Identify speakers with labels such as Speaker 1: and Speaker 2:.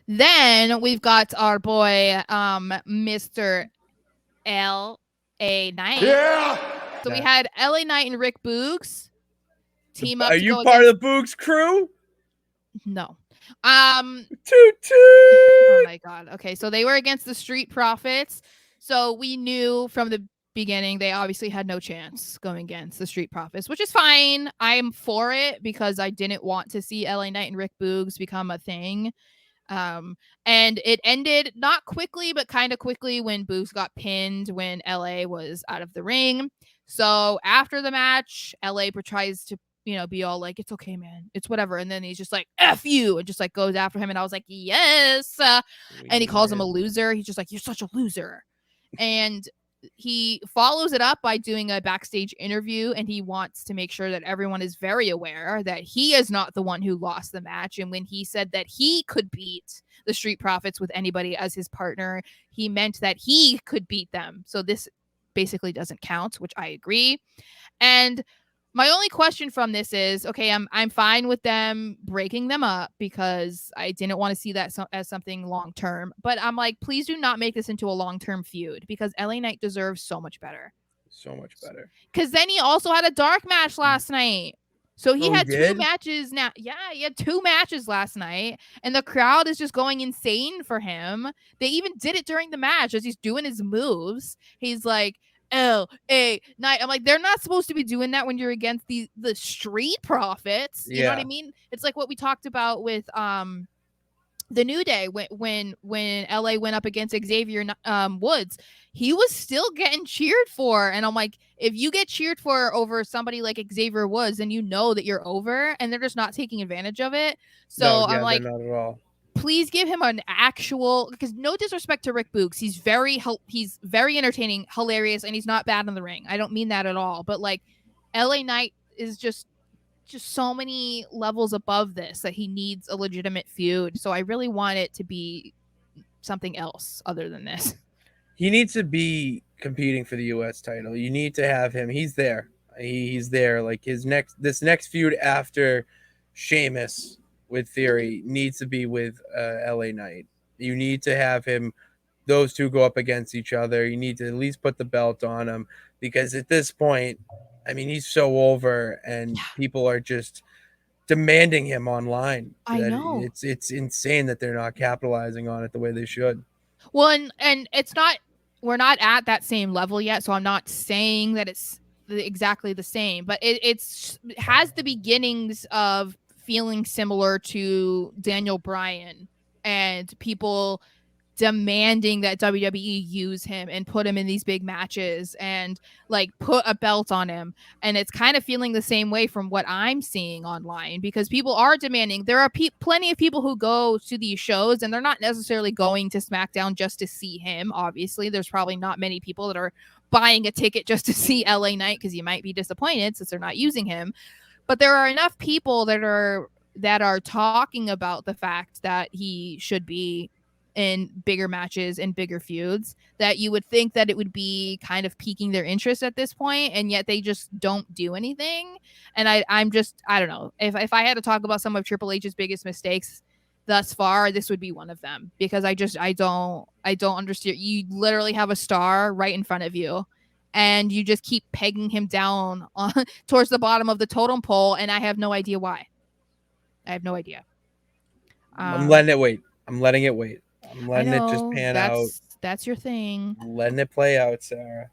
Speaker 1: Then we've got our boy, Mr. L.A. Knight.
Speaker 2: Yeah.
Speaker 1: So we had L.A. Knight and Rick Boogs team up
Speaker 3: Are
Speaker 1: to
Speaker 3: you
Speaker 1: go
Speaker 3: part
Speaker 1: against.
Speaker 3: of the Boogs crew?
Speaker 1: No.
Speaker 3: Toot
Speaker 1: Oh
Speaker 3: toot.
Speaker 1: my God. Okay, so they were against the Street Profits. So we knew from the beginning they obviously had no chance going against the Street Profits, which is fine. I'm for it because I didn't want to see LA Knight and Rick Boogs become a thing. And it ended not quickly, but kind of quickly when Boogs got pinned when LA was out of the ring. So after the match, LA tries to, be all like, it's okay, man. It's whatever. And then he's just like, F you, and just like goes after him. And I was like, yes. And he calls him a loser. He's just like, you're such a loser. And he follows it up by doing a backstage interview, and he wants to make sure that everyone is very aware that he is not the one who lost the match. And when he said that he could beat the Street Profits with anybody as his partner, he meant that he could beat them. So this basically doesn't count, which I agree. And my only question from this is, okay, I'm fine with them breaking them up because I didn't want to see that as something long term. But I'm like, please do not make this into a long term feud because LA Knight deserves so much better.
Speaker 3: So much better.
Speaker 1: Because then he also had a dark match last night. So he
Speaker 3: Oh, he
Speaker 1: had two
Speaker 3: did?
Speaker 1: matches now. Yeah, he had two matches last night, and the crowd is just going insane for him. They even did it during the match as he's doing his moves. He's like, L.A. Knight. I'm like, they're not supposed to be doing that when you're against the Street Profits. You know what I
Speaker 3: Yeah.
Speaker 1: mean? It's like what we talked about with the New Day when LA went up against Xavier Woods. He was still getting cheered for, and I'm like, if you get cheered for over somebody like Xavier Woods, then you know that you're over, and they're just not taking advantage of it.
Speaker 3: No,
Speaker 1: So I'm
Speaker 3: yeah, they're
Speaker 1: like,
Speaker 3: not at all.
Speaker 1: please give him an actual, because no disrespect to Rick Boogs, he's very entertaining, hilarious, and he's not bad in the ring. I don't mean that at all, but like LA Knight is just so many levels above this that he needs a legitimate feud. So I really want it to be something else other than this.
Speaker 3: He needs to be competing for the U.S. title. You need to have him. He's there. He's there. Like this next feud after Sheamus with Theory needs to be with L.A. Knight. You need to have him. Those two go up against each other. You need to at least put the belt on him because at this point, I mean, he's so over, and people are just demanding him online.
Speaker 1: I
Speaker 3: That
Speaker 1: know.
Speaker 3: it's insane that they're not capitalizing on it the way they should.
Speaker 1: Well, and it's not, we're not at that same level yet, so I'm not saying that it's exactly the same, but it has the beginnings of feeling similar to Daniel Bryan and people demanding that WWE use him and put him in these big matches and like put a belt on him. And it's kind of feeling the same way from what I'm seeing online because people are demanding. There are plenty of people who go to these shows and they're not necessarily going to SmackDown just to see him. Obviously, there's probably not many people that are buying a ticket just to see LA Knight because you might be disappointed since they're not using him. But there are enough people that are talking about the fact that he should be in bigger matches and bigger feuds that you would think that it would be kind of piquing their interest at this point, and yet they just don't do anything. And I don't know, if I had to talk about some of Triple H's biggest mistakes thus far, this would be one of them because I don't understand. You literally have a star right in front of you and you just keep pegging him down towards the bottom of the totem pole, and I have no idea why. I have no idea.
Speaker 3: I'm
Speaker 1: um
Speaker 3: letting it wait. I'm letting it wait. I'm
Speaker 1: I
Speaker 3: letting it just
Speaker 1: know
Speaker 3: pan out.
Speaker 1: that's your thing.
Speaker 3: I'm letting it play out, Sarah.